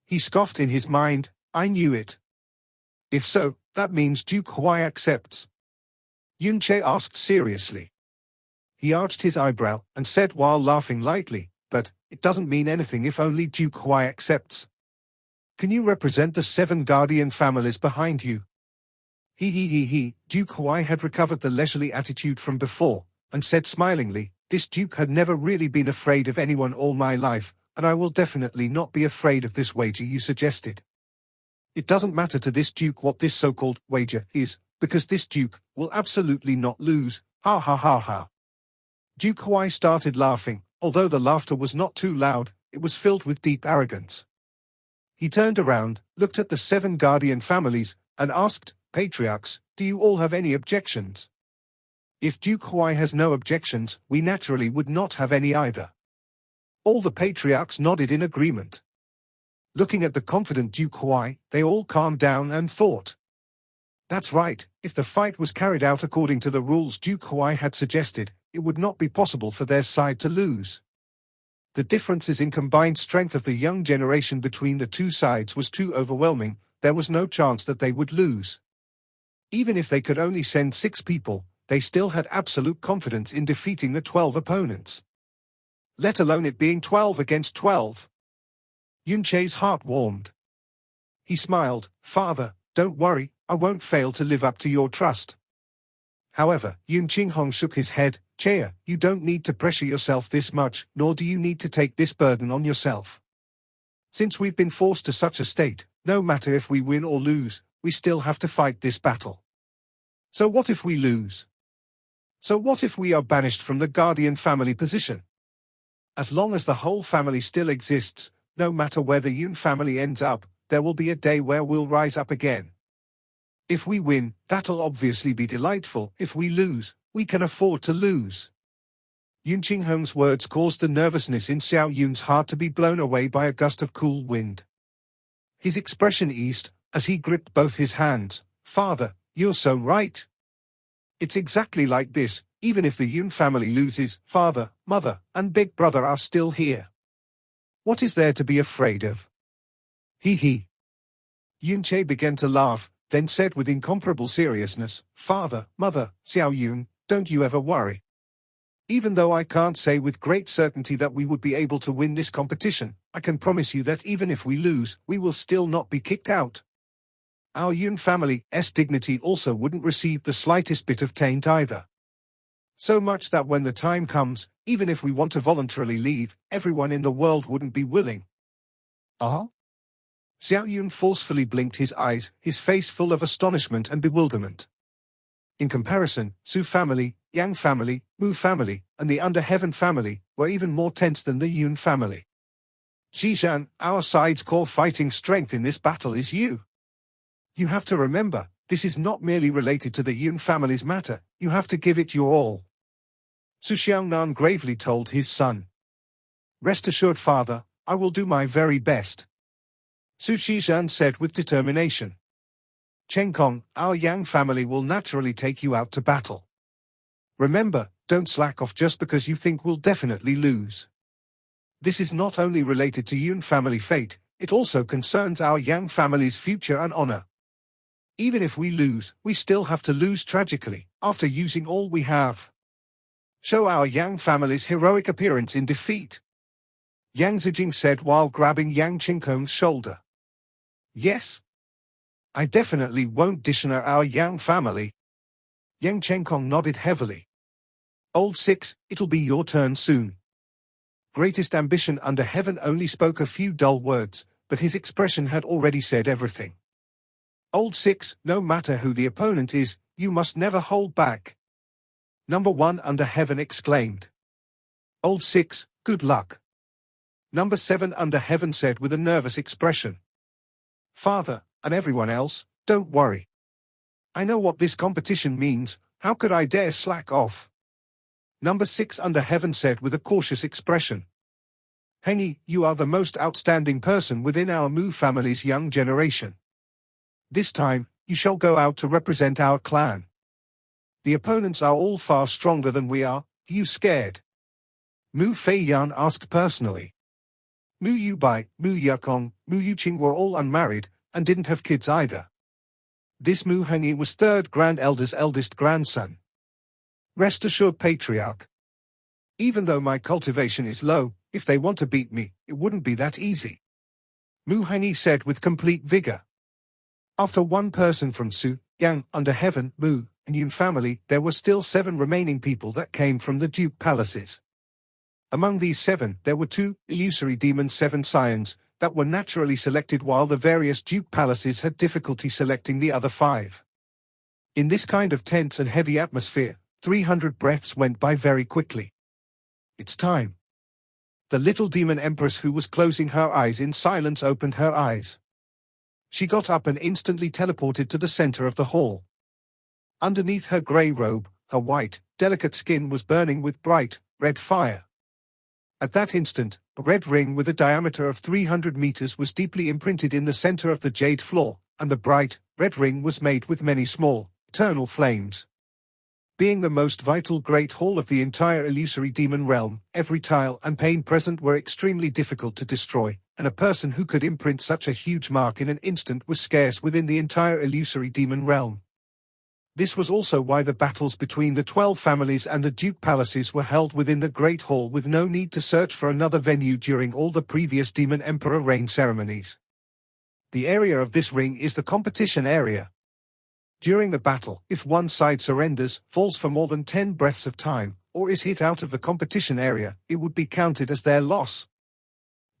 A: He scoffed in his mind, "I knew it. If so, that means Duke Huai accepts?" Yunche asked seriously. He arched his eyebrow, and said while laughing lightly, "But it doesn't mean anything if only Duke Huai accepts. Can you represent the 7 guardian families behind you?" Duke Huai had recovered the leisurely attitude from before, and said smilingly, "This Duke had never really been afraid of anyone all my life, and I will definitely not be afraid of this wager you suggested. It doesn't matter to this Duke what this so-called wager is, because this Duke will absolutely not lose, ha ha ha ha." Duke Huai started laughing, although the laughter was not too loud, it was filled with deep arrogance. He turned around, looked at the 7 guardian families, and asked, "Patriarchs, do you all have any objections?" If Duke Huai has no objections, we naturally would not have any either. All the patriarchs nodded in agreement. Looking at the confident Duke Huai, they all calmed down and thought. That's right, if the fight was carried out according to the rules Duke Huai had suggested, it would not be possible for their side to lose. The differences in combined strength of the young generation between the 2 sides was too overwhelming. There was no chance that they would lose. Even if they could only send 6 people, they still had absolute confidence in defeating the 12 opponents. Let alone it being 12 against 12. Yunche's heart warmed. He smiled, "Father, don't worry, I won't fail to live up to your trust." However, Yun Qinghong shook his head. "Cheya, you don't need to pressure yourself this much, nor do you need to take this burden on yourself. Since we've been forced to such a state, no matter if we win or lose, we still have to fight this battle. So what if we lose? So what if we are banished from the guardian family position? As long as the whole family still exists, no matter where the Yun family ends up, there will be a day where we'll rise up again. If we win, that'll obviously be delightful. If we lose, we can afford to lose. Yun Qinghong's words caused the nervousness in Xiao Yun's heart to be blown away by a gust of cool wind. His expression eased, as he gripped both his hands. Father, you're so right. It's exactly like this. Even if the Yun family loses, father, mother, and big brother are still here. What is there to be afraid of? He. Yun Che began to laugh, then said with incomparable seriousness, Father, mother, Xiao Yun, don't you ever worry. Even though I can't say with great certainty that we would be able to win this competition, I can promise you that even if we lose, we will still not be kicked out. Our Yun family's dignity also wouldn't receive the slightest bit of taint either. So much that when the time comes, even if we want to voluntarily leave, everyone in the world wouldn't be willing. Ah? Xiao Yun forcefully blinked his eyes, his face full of astonishment and bewilderment. In comparison, Su family, Yang family, Mu family, and the Under Heaven family were even more tense than the Yun family. Xizhan, our side's core fighting strength in this battle is you. You have to remember, this is not merely related to the Yun family's matter, you have to give it your all. Su Xiangnan gravely told his son. Rest assured, father, I will do my very best. Su Xizhan said with determination. Chen Kong, our Yang family will naturally take you out to battle. Remember, don't slack off just because you think we'll definitely lose. This is not only related to Yun family fate, it also concerns our Yang family's future and honor. Even if we lose, we still have to lose tragically, after using all we have. Show our Yang family's heroic appearance in defeat. Yang Zijing said while grabbing Yang Qingkong's shoulder. Yes. I definitely won't dishonor our Yang family. Yang Qingkong nodded heavily. Old Six, it'll be your turn soon. Greatest Ambition Under Heaven only spoke a few dull words, but his expression had already said everything. Old Six, no matter who the opponent is, you must never hold back. Number 1 Under Heaven exclaimed. Old Six, good luck. Number 7 Under Heaven said with a nervous expression. Father, and everyone else, don't worry. I know what this competition means, how could I dare slack off? Number 6 Under Heaven said with a cautious expression. Hengi, you are the most outstanding person within our Mu family's young generation. This time, you shall go out to represent our clan. The opponents are all far stronger than we are, you scared? Mu Feiyan asked personally. Mu Yubai, Mu Yukong, Mu Yuqing were all unmarried, and didn't have kids either. This Mu Hengi was third Grand Elder's eldest grandson. Rest assured, Patriarch. Even though my cultivation is low, if they want to beat me, it wouldn't be that easy. Mu Hengi said with complete vigor. After one person from Su, Yang, Under Heaven, Mu, and Yun family, there were still 7 remaining people that came from the Duke Palaces. Among these 7, there were 2 illusory demon 7 scions that were naturally selected, while the various Duke Palaces had difficulty selecting the other 5. In this kind of tense and heavy atmosphere, 300 breaths went by very quickly. It's time. The little demon empress who was closing her eyes in silence opened her eyes. She got up and instantly teleported to the center of the hall. Underneath her grey robe, her white, delicate skin was burning with bright, red fire. At that instant, a red ring with a diameter of 300 meters was deeply imprinted in the center of the jade floor, and the bright, red ring was made with many small, eternal flames. Being the most vital great hall of the entire illusory demon realm, every tile and pane present were extremely difficult to destroy, and a person who could imprint such a huge mark in an instant was scarce within the entire illusory demon realm. This was also why the battles between the 12 families and the Duke Palaces were held within the Great Hall with no need to search for another venue during all the previous Demon Emperor reign ceremonies. The area of this ring is the competition area. During the battle, if one side surrenders, falls for more than 10 breaths of time, or is hit out of the competition area, it would be counted as their loss.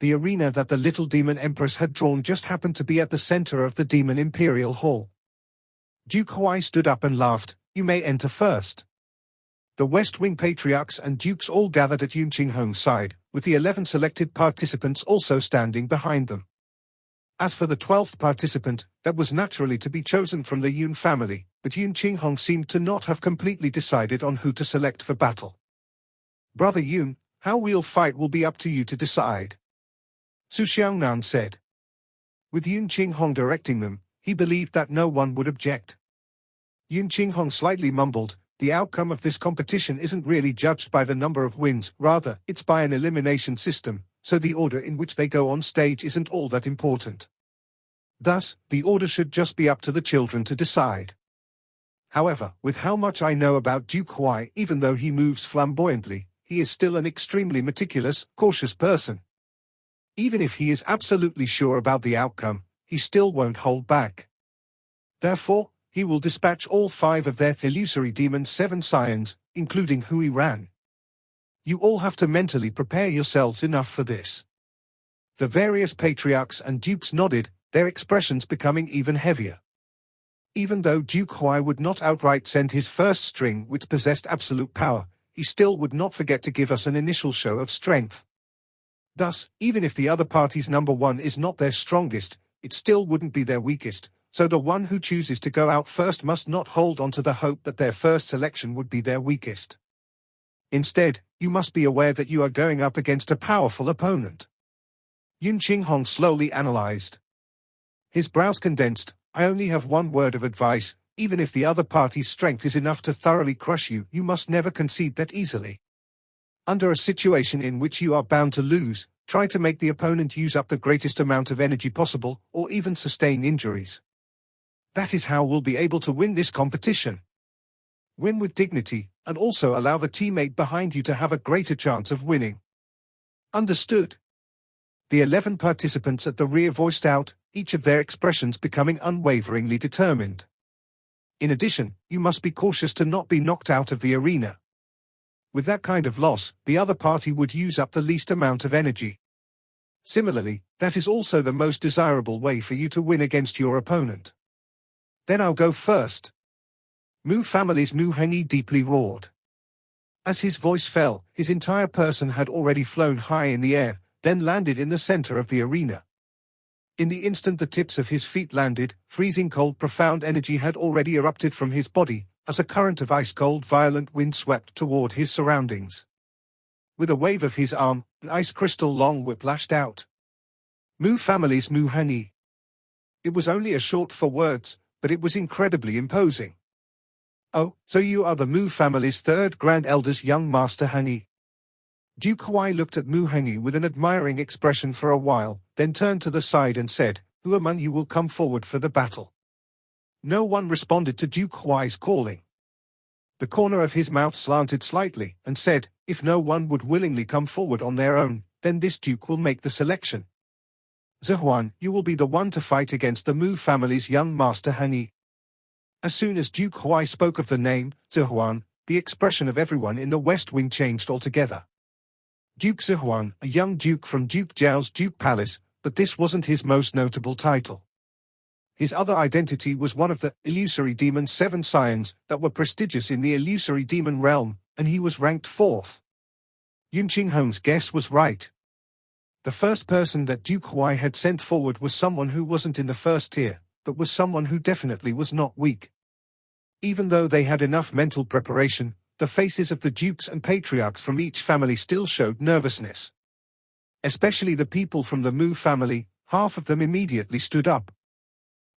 A: The arena that the little demon empress had drawn just happened to be at the center of the Demon Imperial Hall. Duke Huai stood up and laughed. You may enter first. The West Wing patriarchs and dukes all gathered at Yun Qinghong's side, with the 11 selected participants also standing behind them. As for the 12th participant, that was naturally to be chosen from the Yun family, but Yun Qinghong seemed to not have completely decided on who to select for battle. "Brother Yun, how we'll fight will be up to you to decide," Su Xiangnan said. With Yun Qinghong directing them, he believed that no one would object. Yun Qinghong slightly mumbled, "The outcome of this competition isn't really judged by the number of wins, rather, it's by an elimination system, so the order in which they go on stage isn't all that important. Thus, the order should just be up to the children to decide. However, with how much I know about Duke Huai, even though he moves flamboyantly, he is still an extremely meticulous, cautious person. Even if he is absolutely sure about the outcome, he still won't hold back. Therefore, he will dispatch all 5 of their illusory demon 7 scions, including Hui Ran. You all have to mentally prepare yourselves enough for this." The various patriarchs and dukes nodded, their expressions becoming even heavier. Even though Duke Huai would not outright send his first string which possessed absolute power, he still would not forget to give us an initial show of strength. Thus, even if the other party's number 1 is not their strongest, it still wouldn't be their weakest, so the one who chooses to go out first must not hold on to the hope that their first selection would be their weakest. Instead, you must be aware that you are going up against a powerful opponent. Yun Qinghong slowly analyzed. His brows condensed. "I only have one word of advice. Even if the other party's strength is enough to thoroughly crush you, you must never concede that easily. Under a situation in which you are bound to lose, try to make the opponent use up the greatest amount of energy possible, or even sustain injuries. That is how we'll be able to win this competition. Win with dignity, and also allow the teammate behind you to have a greater chance of winning." "Understood." The 11 participants at the rear voiced out, each of their expressions becoming unwaveringly determined. In addition, you must be cautious to not be knocked out of the arena. With that kind of loss, the other party would use up the least amount of energy. Similarly, that is also the most desirable way for you to win against your opponent. "Then I'll go first." Mu family's Mu Hengyi deeply roared. As his voice fell, his entire person had already flown high in the air, then landed in the center of the arena. In the instant the tips of his feet landed, freezing cold profound energy had already erupted from his body, as a current of ice-cold violent wind swept toward his surroundings. With a wave of his arm, an ice crystal long whip lashed out. Mu family's Mu Hengyi. It was only a short for words, but it was incredibly imposing. "Oh, so you are the Mu family's 3rd Grand Elder's young master Hengyi." Duke Huai looked at Mu Hengyi with an admiring expression for a while, then turned to the side and said, "Who among you will come forward for the battle?" No one responded to Duke Huai's calling. The corner of his mouth slanted slightly, and said, "If no one would willingly come forward on their own, then this duke will make the selection. Zhuan, you will be the one to fight against the Mu family's young master Hengyi." As soon as Duke Huai spoke of the name, Zhuan, the expression of everyone in the West Wing changed altogether. Duke Zhuan, a young duke from Duke Zhao's Duke Palace, but this wasn't his most notable title. His other identity was one of the illusory demon 7 scions that were prestigious in the illusory demon realm, and he was ranked 4th. Yun Qinghong's guess was right. The first person that Duke Huai had sent forward was someone who wasn't in the first tier, but was someone who definitely was not weak. Even though they had enough mental preparation, the faces of the dukes and patriarchs from each family still showed nervousness. Especially the people from the Mu family, half of them immediately stood up.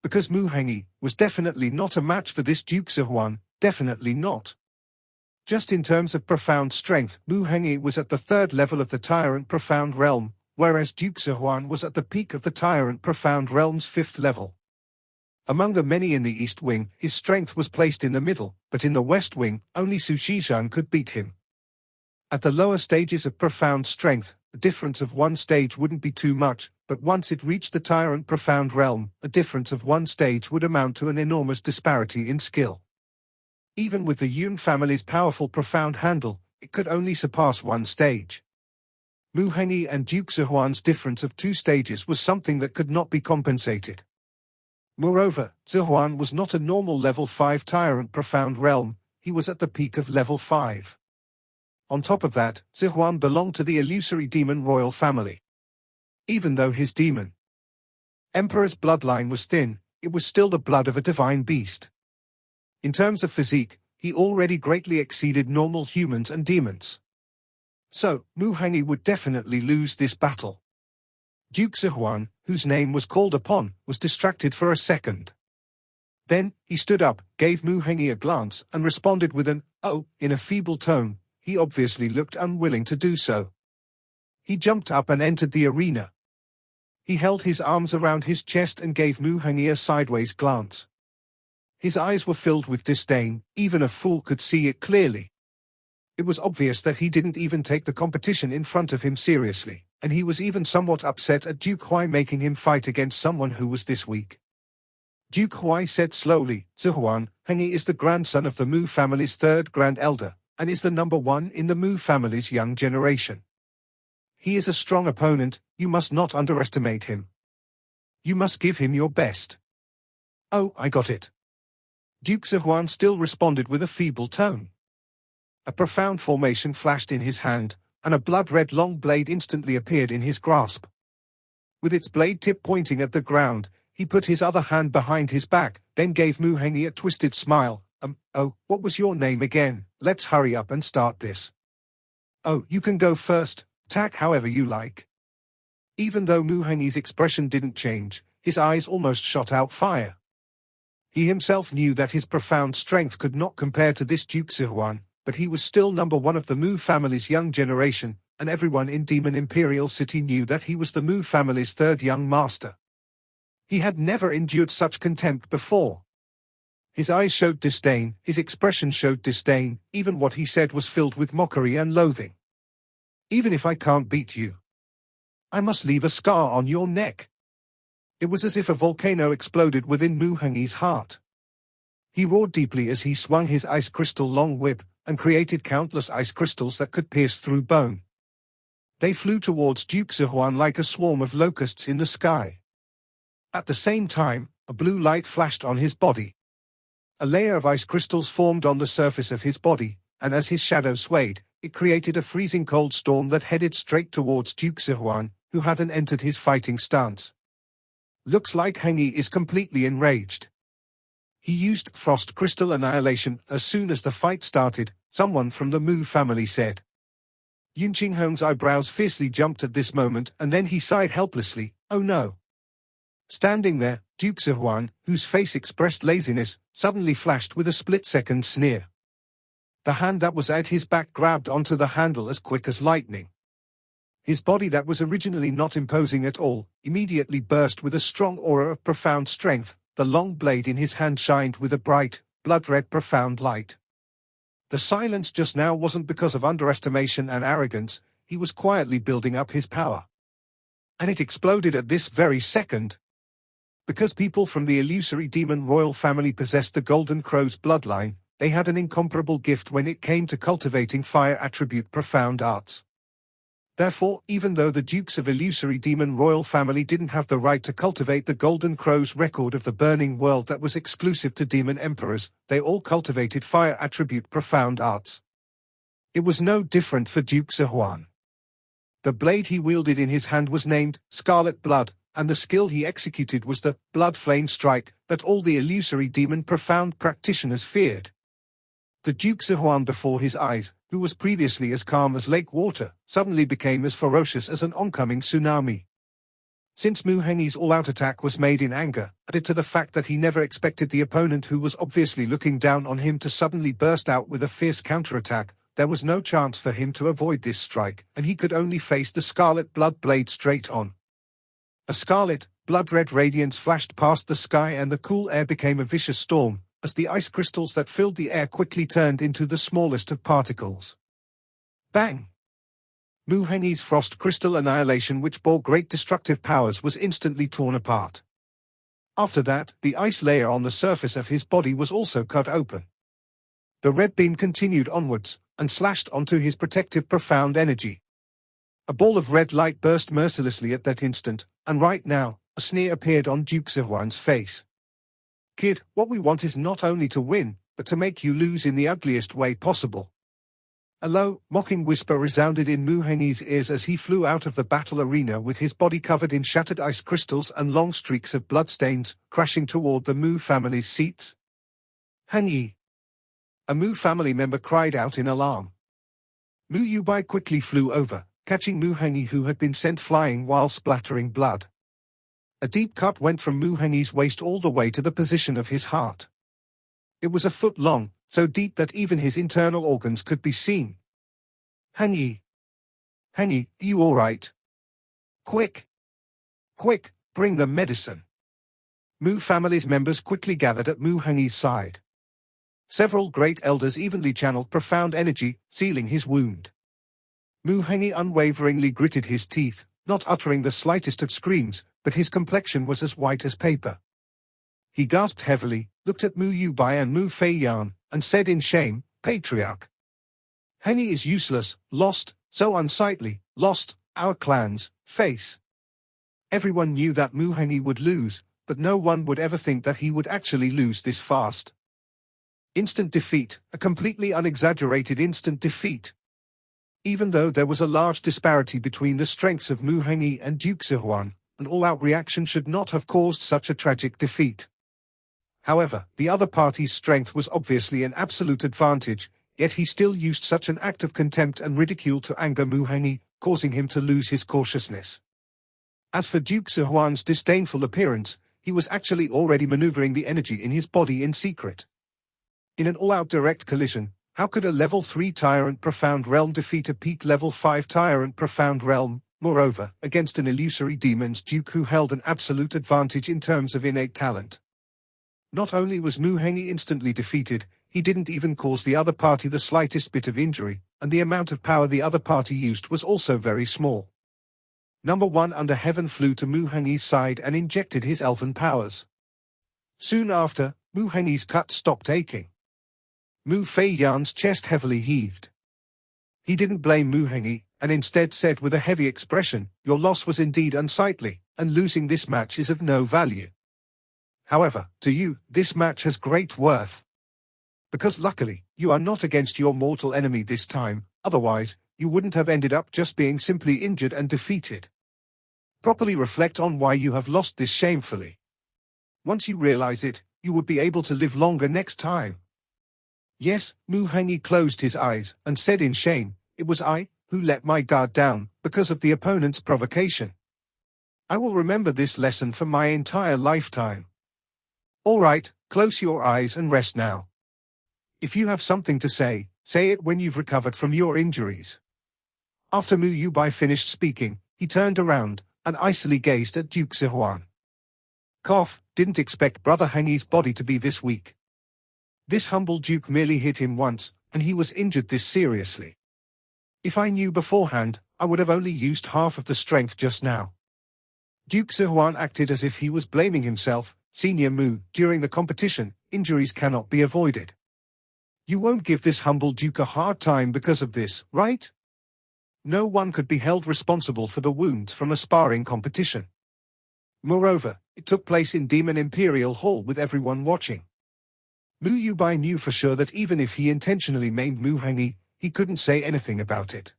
A: Because Mu Hengyi was definitely not a match for this Duke Zhuan, definitely not. Just in terms of profound strength, Mu Hengyi was at the 3rd level of the Tyrant Profound Realm, whereas Duke Zhuan was at the peak of the Tyrant Profound Realm's 5th level. Among the many in the East Wing, his strength was placed in the middle, but in the West Wing, only Su Shizhan could beat him. At the lower stages of profound strength, a difference of 1 stage wouldn't be too much, but once it reached the Tyrant Profound Realm, a difference of 1 stage would amount to an enormous disparity in skill. Even with the Yun family's powerful profound handle, it could only surpass 1 stage. Mu Hengyi and Duke Zhuan's difference of 2 stages was something that could not be compensated. Moreover, Zhuan was not a normal level 5 Tyrant Profound Realm, he was at the peak of level 5. On top of that, Zihuan belonged to the illusory demon royal family. Even though his demon emperor's bloodline was thin, it was still the blood of a divine beast. In terms of physique, he already greatly exceeded normal humans and demons. So, Mu Hangyi would definitely lose this battle. Duke Zihuan, whose name was called upon, was distracted for a second. Then, he stood up, gave Mu Hangyi a glance, and responded with an, "Oh," in a feeble tone. He obviously looked unwilling to do so. He jumped up and entered the arena. He held his arms around his chest and gave Mu Hangyi a sideways glance. His eyes were filled with disdain, even a fool could see it clearly. It was obvious that he didn't even take the competition in front of him seriously, and he was even somewhat upset at Duke Huai making him fight against someone who was this weak. Duke Huai said slowly, "Zihuan, Hangyi is the grandson of the Mu family's third grand elder, and is the number 1 in the Mu family's young generation. He is a strong opponent, you must not underestimate him. You must give him your best." "Oh, I got it." Duke Zihuan still responded with a feeble tone. A profound formation flashed in his hand, and a blood-red long blade instantly appeared in his grasp. With its blade tip pointing at the ground, he put his other hand behind his back, then gave Mu Hangyi a twisted smile. "Oh, what was your name again? Let's hurry up and start this." "Oh, you can go first, attack however you like." Even though Mu Hangyi's expression didn't change, his eyes almost shot out fire. He himself knew that his profound strength could not compare to this Duke Zihuan, but he was still number 1 of the Mu family's young generation, and everyone in Demon Imperial City knew that he was the Mu family's third young master. He had never endured such contempt before. His eyes showed disdain, his expression showed disdain, even what he said was filled with mockery and loathing. "Even if I can't beat you, I must leave a scar on your neck." It was as if a volcano exploded within Mu Hangyi's heart. He roared deeply as he swung his ice crystal long whip, and created countless ice crystals that could pierce through bone. They flew towards Duke Zihuan like a swarm of locusts in the sky. At the same time, a blue light flashed on his body. A layer of ice crystals formed on the surface of his body, and as his shadow swayed, it created a freezing cold storm that headed straight towards Duke Zihuan, who hadn't entered his fighting stance. Looks like Hangyi is completely enraged. He used Frost Crystal Annihilation as soon as the fight started, someone from the Mu family said. Yun Qinghong's eyebrows fiercely jumped at this moment, and then he sighed helplessly, "Oh no." Standing there, Duke Zihuan, whose face expressed laziness, suddenly flashed with a split-second sneer. The hand that was at his back grabbed onto the handle as quick as lightning. His body that was originally not imposing at all, immediately burst with a strong aura of profound strength. The long blade in his hand shined with a bright, blood-red profound light. The silence just now wasn't because of underestimation and arrogance, he was quietly building up his power. And it exploded at this very second. Because people from the illusory demon royal family possessed the Golden Crow's bloodline, they had an incomparable gift when it came to cultivating fire attribute profound arts. Therefore, even though the dukes of illusory demon royal family didn't have the right to cultivate the Golden Crow's record of the burning world that was exclusive to demon emperors, they all cultivated fire attribute profound arts. It was no different for Duke Zihuan. The blade he wielded in his hand was named Scarlet Blood, and the skill he executed was the Blood Flame Strike that all the illusory demon profound practitioners feared. The Duke Zihuan before his eyes, who was previously as calm as lake water, suddenly became as ferocious as an oncoming tsunami. Since Mu Hangyi's all-out attack was made in anger, added to the fact that he never expected the opponent who was obviously looking down on him to suddenly burst out with a fierce counterattack, there was no chance for him to avoid this strike, and he could only face the scarlet blood blade straight on. A scarlet, blood-red radiance flashed past the sky and the cool air became a vicious storm, as the ice crystals that filled the air quickly turned into the smallest of particles. Bang! Mu Hangyi's Frost Crystal Annihilation, which bore great destructive powers, was instantly torn apart. After that, the ice layer on the surface of his body was also cut open. The red beam continued onwards, and slashed onto his protective profound energy. A ball of red light burst mercilessly at that instant, and right now, a sneer appeared on Duke Zihuan's face. "Kid, what we want is not only to win, but to make you lose in the ugliest way possible. A low, mocking whisper resounded in Mu Hengyi's ears as he flew out of the battle arena with his body covered in shattered ice crystals and long streaks of bloodstains, crashing toward the Mu family's seats. Hengyi! A Mu family member cried out in alarm. Mu Yubai quickly flew over, catching Mu Hengyi, who had been sent flying while splattering blood. A deep cut went from Mu Hengyi's waist all the way to the position of his heart. It was a foot long, so deep that even his internal organs could be seen. Hengyi! Hengyi, are you all right? Quick! Quick, bring the medicine! Mu family's members quickly gathered at Mu Hengyi's side. Several great elders evenly channeled profound energy, sealing his wound. Mu Hengyi unwaveringly gritted his teeth, not uttering the slightest of screams, but his complexion was as white as paper. He gasped heavily, looked at Mu Yubai and Mu Feiyan, and said in shame, "Patriarch! Hengyi is useless, lost, so unsightly, lost, our clan's face." Everyone knew that Mu Hengyi would lose, but no one would ever think that he would actually lose this fast. Instant defeat, a completely unexaggerated instant defeat. Even though there was a large disparity between the strengths of Mu Hengyi and Duke Zihuan, an all-out reaction should not have caused such a tragic defeat. However, the other party's strength was obviously an absolute advantage, yet he still used such an act of contempt and ridicule to anger Mu Hengyi, causing him to lose his cautiousness. As for Duke Zihuan's disdainful appearance, he was actually already maneuvering the energy in his body in secret. In an all-out direct collision, how could a level 3 Tyrant Profound Realm defeat a peak level 5 Tyrant Profound Realm, moreover, against an illusory demon's duke who held an absolute advantage in terms of innate talent? Not only was Mu Hengyi instantly defeated, he didn't even cause the other party the slightest bit of injury, and the amount of power the other party used was also very small. Number 1 Under Heaven flew to Mu Hengyi's side and injected his elven powers. Soon after, Mu Hengyi's cut stopped aching. Mu Feiyan's chest heavily heaved. He didn't blame Mu Hengyi, and instead said with a heavy expression, "Your loss was indeed unsightly, and losing this match is of no value. However, to you, this match has great worth. Because luckily, you are not against your mortal enemy this time, otherwise, you wouldn't have ended up just being simply injured and defeated. Properly reflect on why you have lost this shamefully. Once you realize it, you would be able to live longer next time." Yes, Mu Hengyi closed his eyes and said in shame, "It was I who let my guard down because of the opponent's provocation. I will remember this lesson for my entire lifetime. All right, close your eyes and rest now. If you have something to say, say it when you've recovered from your injuries." After Mu Yubai finished speaking, he turned around and icily gazed at Duke Zihuan. Cough, didn't expect Brother Hengyi's body to be this weak. This humble duke merely hit him once, and he was injured this seriously. If I knew beforehand, I would have only used half of the strength just now. Duke Zihuan acted as if he was blaming himself. "Senior Mu, during the competition, injuries cannot be avoided. You won't give this humble duke a hard time because of this, right? No one could be held responsible for the wounds from a sparring competition. Moreover, it took place in Demon Imperial Hall with everyone watching. Mu Yubai knew for sure that even if he intentionally maimed Mu Hengyi, he couldn't say anything about it.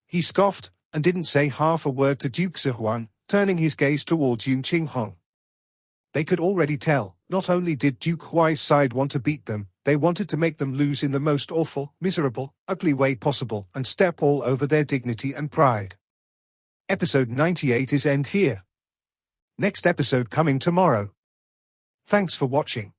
A: He scoffed, and didn't say half a word to Duke Zihuan, turning his gaze towards Yun Qinghong. They could already tell, not only did Duke Huai's side want to beat them, they wanted to make them lose in the most awful, miserable, ugly way possible and step all over their dignity and pride. Episode 98 is end here. Next episode coming tomorrow. Thanks for watching.